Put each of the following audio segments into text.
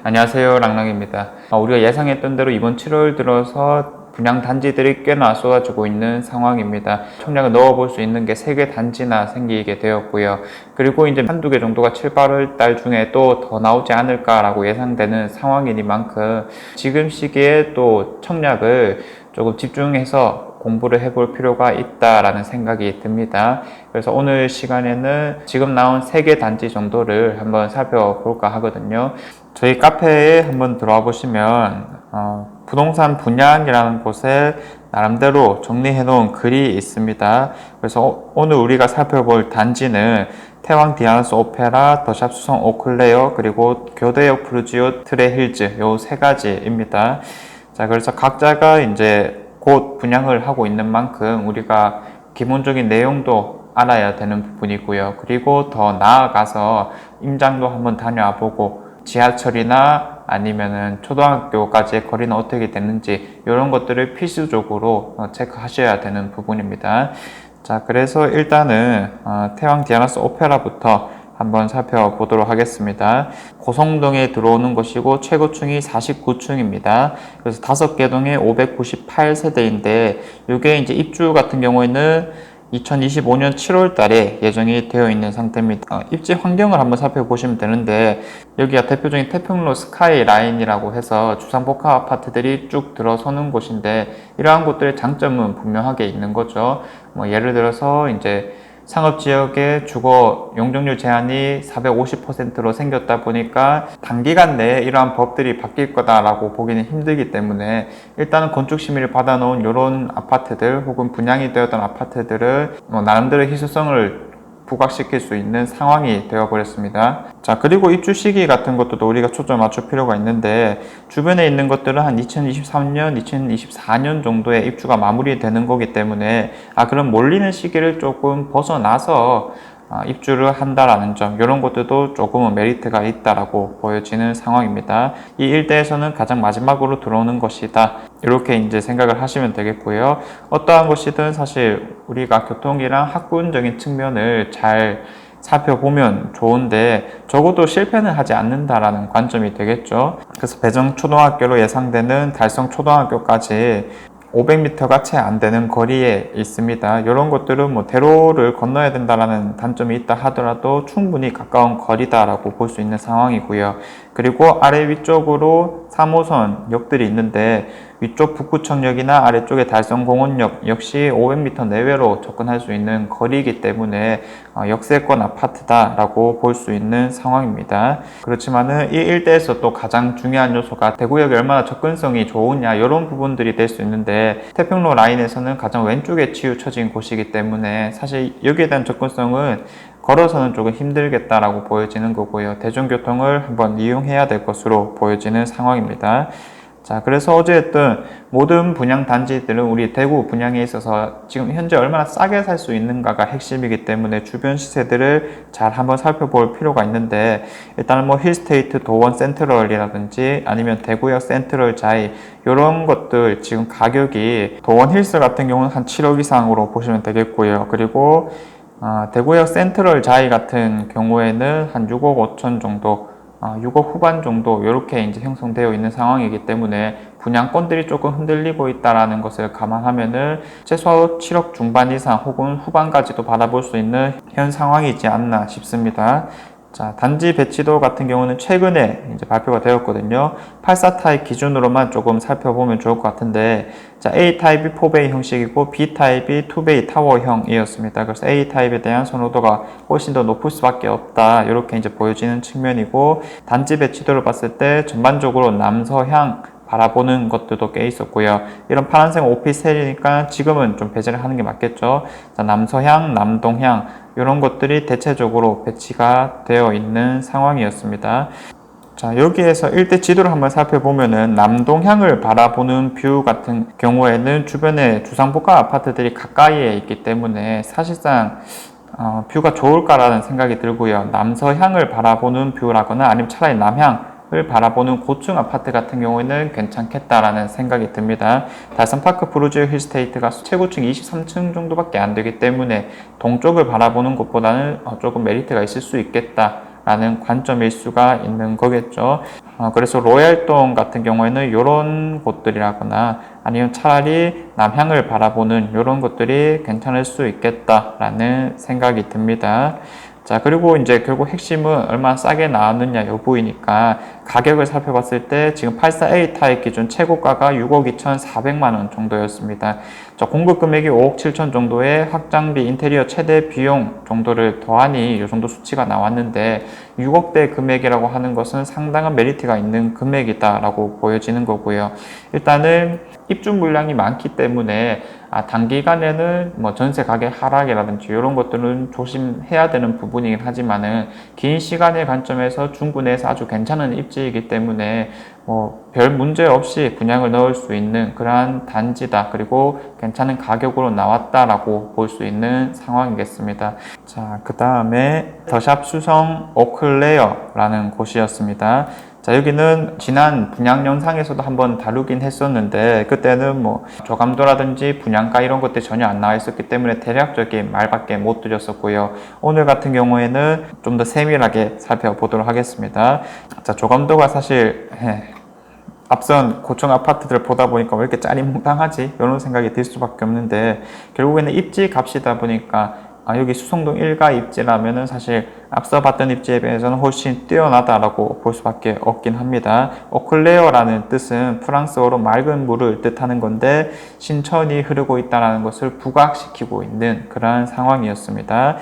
안녕하세요. 랑랑입니다. 우리가 예상했던 대로 이번 7월 들어서 분양 단지들이 꽤나 쏟아지고 있는 상황입니다. 청약을 넣어볼 수 있는 게 3개 단지나 생기게 되었고요. 그리고 이제 한두 개 정도가 7, 8월 달 중에 또 더 나오지 않을까라고 예상되는 상황이니만큼 지금 시기에 또 청약을 조금 집중해서 공부를 해볼 필요가 있다라는 생각이 듭니다. 그래서 오늘 시간에는 지금 나온 3개 단지 정도를 한번 살펴볼까 하거든요. 저희 카페에 한번 들어와 보시면 부동산 분양이라는 곳에 나름대로 정리해 놓은 글이 있습니다. 그래서 오늘 우리가 살펴볼 단지는 태왕 디아나스 오페라, 더샵 수성 오클레어, 그리고 교대역 프루지오 트레힐즈 요 3가지입니다. 자, 그래서 각자가 이제 곧 분양을 하고 있는 만큼 우리가 기본적인 내용도 알아야 되는 부분이고요. 그리고 더 나아가서 임장도 한번 다녀와 보고 지하철이나 아니면은 초등학교까지의 거리는 어떻게 되는지 이런 것들을 필수적으로 체크하셔야 되는 부분입니다. 자, 그래서 일단은 태왕 디아나스 오페라부터 한번 살펴보도록 하겠습니다. 고성동에 들어오는 것이고 최고층이 49층입니다. 그래서 5개 동에 598세대인데 이게 이제 입주 같은 경우에는 2025년 7월 달에 예정이 되어 있는 상태입니다. 입지 환경을 한번 살펴보시면 되는데 여기가 대표적인 태평로 스카이 라인이라고 해서 주상복합 아파트들이 쭉 들어서는 곳인데 이러한 곳들의 장점은 분명하게 있는 거죠. 예를 들어서 이제 상업지역의 주거 용적률 제한이 450%로 생겼다 보니까 단기간 내에 이러한 법들이 바뀔 거다라고 보기는 힘들기 때문에 일단은 건축심의를 받아놓은 이런 아파트들 혹은 분양이 되었던 아파트들을 나름대로 희소성을 부각시킬 수 있는 상황이 되어버렸습니다. 자, 그리고 입주 시기 같은 것도 우리가 초점 맞출 필요가 있는데 주변에 있는 것들은 한 2023년, 2024년 정도에 입주가 마무리되는 거기 때문에 그럼 몰리는 시기를 조금 벗어나서 입주를 한다라는 점, 이런 것들도 조금은 메리트가 있다라고 보여지는 상황입니다. 이 일대에서는 가장 마지막으로 들어오는 것이다. 이렇게 이제 생각을 하시면 되겠고요. 어떠한 것이든 사실 우리가 교통이랑 학군적인 측면을 잘 살펴보면 좋은데 적어도 실패는 하지 않는다라는 관점이 되겠죠. 그래서 배정초등학교로 예상되는 달성초등학교까지 500m가 채 안 되는 거리에 있습니다. 이런 것들은 대로를 건너야 된다라는 단점이 있다 하더라도 충분히 가까운 거리다라고 볼 수 있는 상황이고요. 그리고 아래 위쪽으로 3호선 역들이 있는데 위쪽 북구청역이나 아래쪽에 달성공원역 역시 500m 내외로 접근할 수 있는 거리이기 때문에 역세권 아파트다라고 볼 수 있는 상황입니다. 그렇지만은 이 일대에서 또 가장 중요한 요소가 대구역이 얼마나 접근성이 좋으냐 이런 부분들이 될 수 있는데 태평로 라인에서는 가장 왼쪽에 치우쳐진 곳이기 때문에 사실 여기에 대한 접근성은 걸어서는 조금 힘들겠다라고 보여지는 거고요. 대중교통을 한번 이용해야 될 것으로 보여지는 상황입니다. 자, 그래서 어쨌든 모든 분양 단지들은 우리 대구 분양에 있어서 지금 현재 얼마나 싸게 살 수 있는가가 핵심이기 때문에 주변 시세들을 잘 한번 살펴볼 필요가 있는데 일단은 힐스테이트 도원 센트럴이라든지 아니면 대구역 센트럴 자이 이런 것들 지금 가격이 도원 힐스 같은 경우는 한 7억 이상으로 보시면 되겠고요. 그리고 대구역 센트럴 자이 같은 경우에는 한 6억 5천 정도 6억 후반 정도 이렇게 이제 형성되어 있는 상황이기 때문에 분양권들이 조금 흔들리고 있다라는 것을 감안하면은 최소 7억 중반 이상 혹은 후반까지도 받아볼 수 있는 현 상황이지 않나 싶습니다. 자, 단지 배치도 같은 경우는 최근에 이제 발표가 되었거든요. 84타입 기준으로만 조금 살펴보면 좋을 것 같은데, 자, A타입이 4베이 형식이고, B타입이 2베이 타워형이었습니다. 그래서 A타입에 대한 선호도가 훨씬 더 높을 수밖에 없다. 이렇게 이제 보여지는 측면이고, 단지 배치도를 봤을 때 전반적으로 남서향 바라보는 것들도 꽤 있었고요. 이런 파란색 오피스텔이니까 지금은 좀 배제를 하는 게 맞겠죠. 자, 남서향, 남동향 이런 것들이 대체적으로 배치가 되어 있는 상황이었습니다. 자, 여기에서 일대 지도를 한번 살펴보면은 남동향을 바라보는 뷰 같은 경우에는 주변에 주상복합 아파트들이 가까이에 있기 때문에 사실상 뷰가 좋을까라는 생각이 들고요. 남서향을 바라보는 뷰라거나 아니면 차라리 남향을 바라보는 고층 아파트 같은 경우에는 괜찮겠다라는 생각이 듭니다. 달성파크 브루지오 힐스테이트가 최고층 23층 정도밖에 안 되기 때문에 동쪽을 바라보는 것보다는 조금 메리트가 있을 수 있겠다 라는 관점일 수가 있는 거겠죠. 그래서 로얄동 같은 경우에는 이런 곳들이라거나 아니면 차라리 남향을 바라보는 이런 것들이 괜찮을 수 있겠다라는 생각이 듭니다. 자, 그리고 이제 결국 핵심은 얼마나 싸게 나왔느냐 여부이니까 가격을 살펴봤을 때 지금 84A 타입 기준 최고가가 6억 2,400만 원 정도였습니다. 자, 공급 금액이 5억 7천 정도의 확장비 인테리어 최대 비용 정도를 더하니 이 정도 수치가 나왔는데 6억대 금액이라고 하는 것은 상당한 메리트가 있는 금액이다라고 보여지는 거고요. 일단은 입주 물량이 많기 때문에 단기간에는 뭐 전세 가격 하락이라든지 이런 것들은 조심해야 되는 부분이긴 하지만은 긴 시간의 관점에서 중구 내에서 아주 괜찮은 입지이기 때문에 뭐 별 문제 없이 분양을 넣을 수 있는 그러한 단지다. 그리고 괜찮은 가격으로 나왔다라고 볼 수 있는 상황이겠습니다. 자, 그 다음에 더샵 수성 오클레어라는 곳이었습니다. 자, 여기는 지난 분양 영상에서도 한번 다루긴 했었는데 그때는 뭐 조감도라든지 분양가 이런 것들이 전혀 안 나와 있었기 때문에 대략적인 말밖에 못 드렸었고요. 오늘 같은 경우에는 좀 더 세밀하게 살펴보도록 하겠습니다. 자, 조감도가 사실 앞선 고층 아파트들 보다 보니까 왜 이렇게 짜리몽땅하지? 이런 생각이 들 수밖에 없는데 결국에는 입지 값이다 보니까 여기 수성동 1가 입지라면은 사실 앞서 봤던 입지에 비해서는 훨씬 뛰어나다라고 볼 수밖에 없긴 합니다. 오클레어라는 뜻은 프랑스어로 맑은 물을 뜻하는 건데 신천이 흐르고 있다는 것을 부각시키고 있는 그러한 상황이었습니다.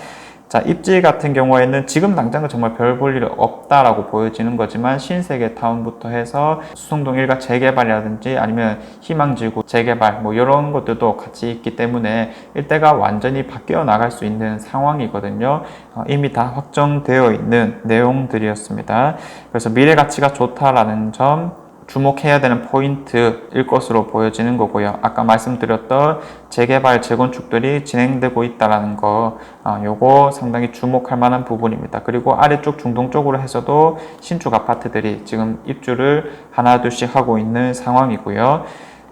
자, 입지 같은 경우에는 지금 당장은 정말 별 볼 일 없다라고 보여지는 거지만 신세계타운부터 해서 수성동 일가 재개발이라든지 아니면 희망지구 재개발 뭐 이런 것들도 같이 있기 때문에 일대가 완전히 바뀌어 나갈 수 있는 상황이거든요. 이미 다 확정되어 있는 내용들이었습니다. 그래서 미래 가치가 좋다라는 점 주목해야 되는 포인트일 것으로 보여지는 거고요. 아까 말씀드렸던 재개발, 재건축들이 진행되고 있다는 거, 요거 상당히 주목할 만한 부분입니다. 그리고 아래쪽 중동 쪽으로 해서도 신축 아파트들이 지금 입주를 하나 둘씩 하고 있는 상황이고요.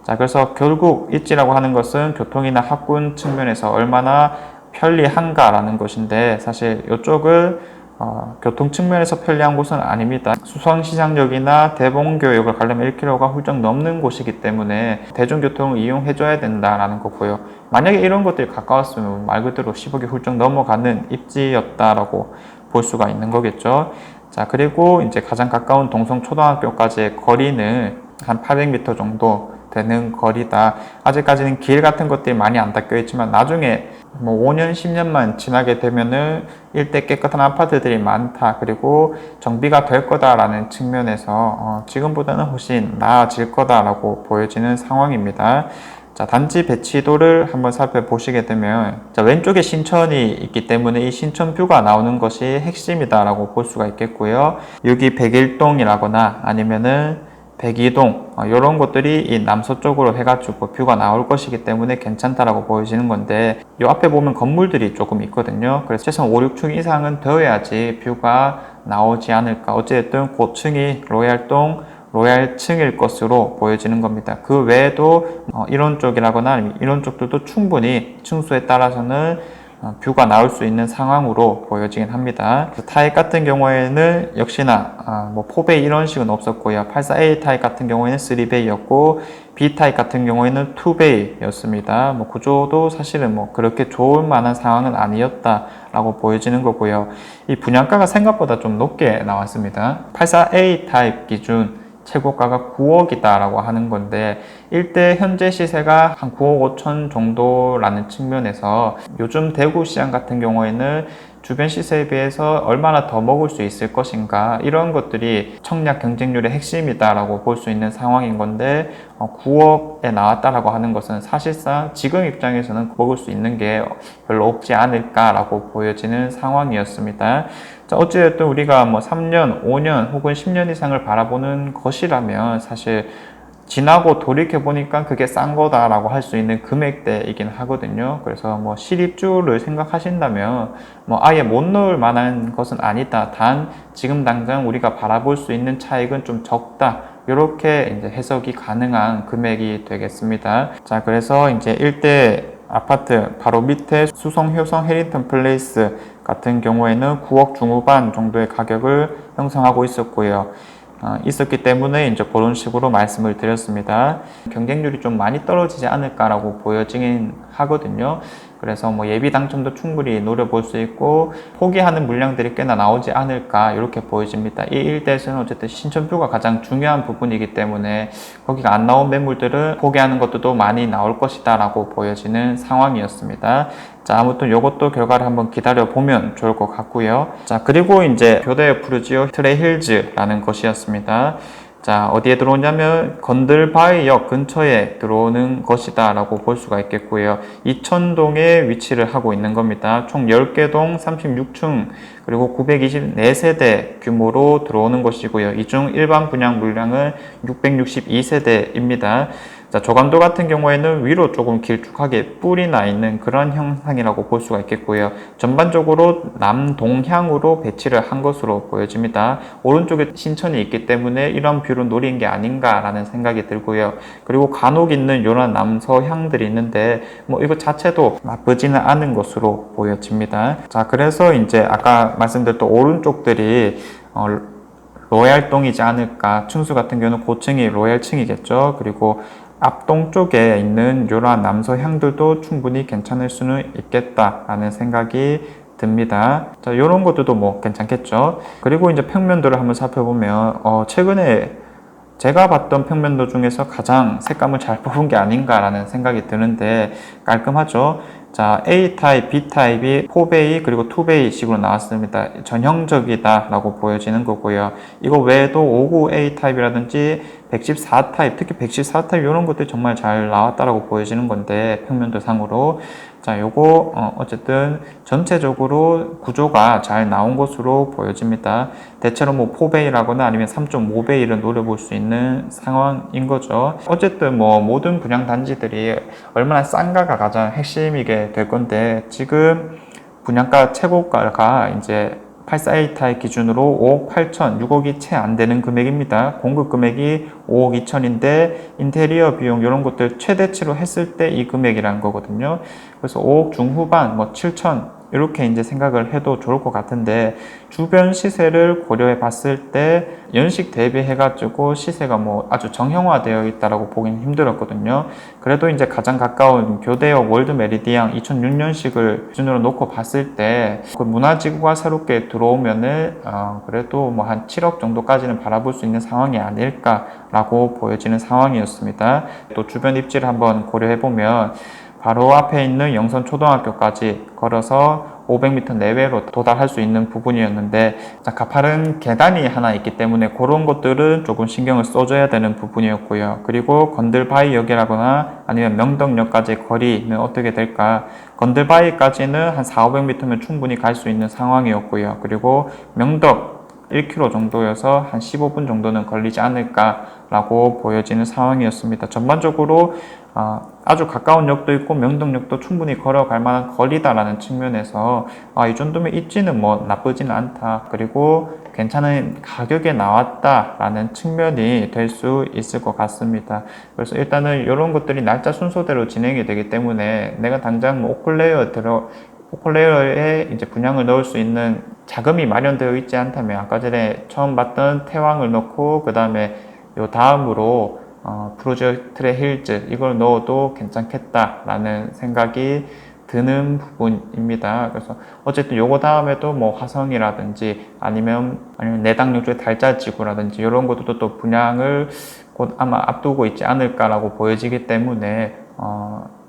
자, 그래서 결국 입지라고 하는 것은 교통이나 학군 측면에서 얼마나 편리한가라는 것인데 사실 이쪽을 교통 측면에서 편리한 곳은 아닙니다. 수성시장역이나 대봉교역을 가려면 1km가 훌쩍 넘는 곳이기 때문에 대중교통을 이용해줘야 된다라는 거고요. 만약에 이런 것들이 가까웠으면 말 그대로 10억이 훌쩍 넘어가는 입지였다라고 볼 수가 있는 거겠죠. 자, 그리고 이제 가장 가까운 동성초등학교까지의 거리는 한 800m 정도 되는 거리다. 아직까지는 길 같은 것들이 많이 안 닦여 있지만 나중에 뭐 5년, 10년만 지나게 되면은 일대 깨끗한 아파트들이 많다. 그리고 정비가 될 거다라는 측면에서 지금보다는 훨씬 나아질 거다라고 보여지는 상황입니다. 자, 단지 배치도를 한번 살펴보시게 되면 자, 왼쪽에 신천이 있기 때문에 이 신천뷰가 나오는 것이 핵심이다라고 볼 수가 있겠고요. 여기 백일동이라거나 아니면은 백이동 이런 것들이 이 남서쪽으로 해가지고 뷰가 나올 것이기 때문에 괜찮다라고 보여지는 건데 이 앞에 보면 건물들이 조금 있거든요. 그래서 최소한 5, 6층 이상은 되어야지 뷰가 나오지 않을까. 어쨌든 고층이 로얄동 로얄층일 것으로 보여지는 겁니다. 그 외에도 이런 쪽이라거나 아니면 이런 쪽들도 충분히 층수에 따라서는 뷰가 나올 수 있는 상황으로 보여지긴 합니다. 타입 같은 경우에는 역시나 뭐 4베이 이런 식은 없었고요. 84A 타입 같은 경우에는 3베이였고 B 타입 같은 경우에는 2베이였습니다. 뭐 구조도 사실은 뭐 그렇게 좋을 만한 상황은 아니었다라고 보여지는 거고요. 이 분양가가 생각보다 좀 높게 나왔습니다. 84A 타입 기준 최고가가 9억이다 라고 하는 건데 일대 현재 시세가 한 9억 5천 정도라는 측면에서 요즘 대구 시장 같은 경우에는 주변 시세에 비해서 얼마나 더 먹을 수 있을 것인가 이런 것들이 청약 경쟁률의 핵심이다 라고 볼 수 있는 상황인 건데 9억에 나왔다라고 하는 것은 사실상 지금 입장에서는 먹을 수 있는 게 별로 없지 않을까 라고 보여지는 상황이었습니다. 자, 어찌됐든 우리가 뭐 3년, 5년 혹은 10년 이상을 바라보는 것이라면 사실 지나고 돌이켜보니까 그게 싼 거다라고 할 수 있는 금액대이긴 하거든요. 그래서 뭐 실입주를 생각하신다면 뭐 아예 못 넣을 만한 것은 아니다. 단 지금 당장 우리가 바라볼 수 있는 차익은 좀 적다. 이렇게 이제 해석이 가능한 금액이 되겠습니다. 자, 그래서 이제 일대 아파트 바로 밑에 수성, 효성, 해리턴 플레이스 같은 경우에는 9억 중후반 정도의 가격을 형성하고 있었고요. 있었기 때문에 이제 그런 식으로 말씀을 드렸습니다. 경쟁률이 좀 많이 떨어지지 않을까라고 보여지긴 하거든요. 그래서 뭐 예비 당첨도 충분히 노려볼 수 있고 포기하는 물량들이 꽤나 나오지 않을까 이렇게 보여집니다. 이 일대에서는 어쨌든 신천표가 가장 중요한 부분이기 때문에 거기가 안 나온 매물들은 포기하는 것도 많이 나올 것이다 라고 보여지는 상황이었습니다. 자, 아무튼 이것도 결과를 한번 기다려 보면 좋을 것 같고요. 자, 그리고 이제 교대 푸르지오 트레힐즈라는 것이었습니다. 자, 어디에 들어오냐면 건들바이역 근처에 들어오는 것이다 라고 볼 수가 있겠고요. 이천동에 위치를 하고 있는 겁니다. 총 10개 동 36층 그리고 924세대 규모로 들어오는 것이고요. 이 중 일반 분양 물량은 662세대입니다. 자, 조감도 같은 경우에는 위로 조금 길쭉하게 뿔이 나 있는 그런 형상이라고 볼 수가 있겠고요. 전반적으로 남동향으로 배치를 한 것으로 보여집니다. 오른쪽에 신천이 있기 때문에 이런 뷰를 노린 게 아닌가라는 생각이 들고요. 그리고 간혹 있는 이런 남서향들이 있는데 뭐 이거 자체도 나쁘지는 않은 것으로 보여집니다. 자, 그래서 이제 아까 말씀드렸던 오른쪽들이 로얄동이지 않을까. 층수 같은 경우는 고층이 로얄층이겠죠. 그리고 앞동 쪽에 있는 이러한 남서향들도 충분히 괜찮을 수는 있겠다라는 생각이 듭니다. 자, 이런 것들도 뭐 괜찮겠죠. 그리고 이제 평면도를 한번 살펴보면 최근에 제가 봤던 평면도 중에서 가장 색감을 잘 뽑은 게 아닌가라는 생각이 드는데 깔끔하죠. 자, A타입, B타입이 4베이 그리고 2베이 식으로 나왔습니다. 전형적이다 라고 보여지는 거고요. 이거 외에도 59A 타입이라든지 114 타입, 특히 114 타입 이런 것들이 정말 잘 나왔다라고 보여지는 건데 평면도 상으로 자, 요거 어쨌든 전체적으로 구조가 잘 나온 것으로 보여집니다. 대체로 뭐 4베이라거나 아니면 3.5베이를 노려볼 수 있는 상황인 거죠. 어쨌든 뭐 모든 분양 단지들이 얼마나 싼가가 가장 핵심이게 될 건데 지금 분양가 최고가가 이제 84A 타입 기준으로 5억 8천, 6억이 채 안 되는 금액입니다. 공급 금액이 5억 2천인데 인테리어 비용 이런 것들 최대치로 했을 때 이 금액이라는 거거든요. 그래서 5억 중후반, 뭐 7천 이렇게 이제 생각을 해도 좋을 것 같은데 주변 시세를 고려해 봤을 때 연식 대비해 가지고 시세가 뭐 아주 정형화되어 있다라고 보기는 힘들었거든요. 그래도 이제 가장 가까운 교대역 월드 메리디앙 2006년식을 기준으로 놓고 봤을 때 그 문화지구가 새롭게 들어오면은 그래도 뭐 한 7억 정도까지는 바라볼 수 있는 상황이 아닐까라고 보여지는 상황이었습니다. 또 주변 입지를 한번 고려해 보면 바로 앞에 있는 영선초등학교까지 걸어서 500m 내외로 도달할 수 있는 부분이었는데 가파른 계단이 하나 있기 때문에 그런 것들은 조금 신경을 써줘야 되는 부분이었고요. 그리고 건들바위역이라거나 아니면 명덕역까지 거리는 어떻게 될까? 건들바위까지는 한 400~500m면 충분히 갈 수 있는 상황이었고요. 그리고 명덕 1km 정도여서 한 15분 정도는 걸리지 않을까라고 보여지는 상황이었습니다. 전반적으로 아주 가까운 역도 있고 명동역도 충분히 걸어갈 만한 거리다라는 측면에서 이 정도면 입지는 뭐 나쁘지는 않다. 그리고 괜찮은 가격에 나왔다라는 측면이 될 수 있을 것 같습니다. 그래서 일단은 이런 것들이 날짜 순서대로 진행이 되기 때문에 내가 당장 뭐 오컬레어에 이제 분양을 넣을 수 있는 자금이 마련되어 있지 않다면 아까 전에 처음 봤던 태왕을 넣고 그 다음에 요 다음으로 프로젝트의 힐즈 이걸 넣어도 괜찮겠다라는 생각이 드는 부분입니다. 그래서 어쨌든 요거 다음에도 뭐 화성이라든지 아니면 내당역주의 달짜지구라든지 이런 것들도 또 분양을 곧 아마 앞두고 있지 않을까라고 보여지기 때문에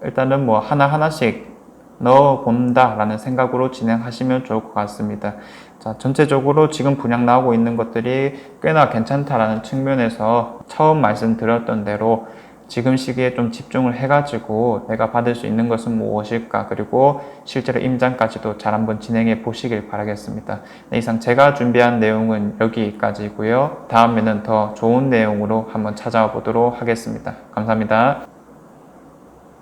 일단은 뭐 하나하나씩 넣어본다라는 생각으로 진행하시면 좋을 것 같습니다. 자, 전체적으로 지금 분양 나오고 있는 것들이 꽤나 괜찮다라는 측면에서 처음 말씀드렸던 대로 지금 시기에 좀 집중을 해가지고 내가 받을 수 있는 것은 무엇일까, 그리고 실제로 임장까지도 잘 한번 진행해 보시길 바라겠습니다. 네, 이상 제가 준비한 내용은 여기까지고요. 다음에는 더 좋은 내용으로 한번 찾아와 보도록 하겠습니다. 감사합니다.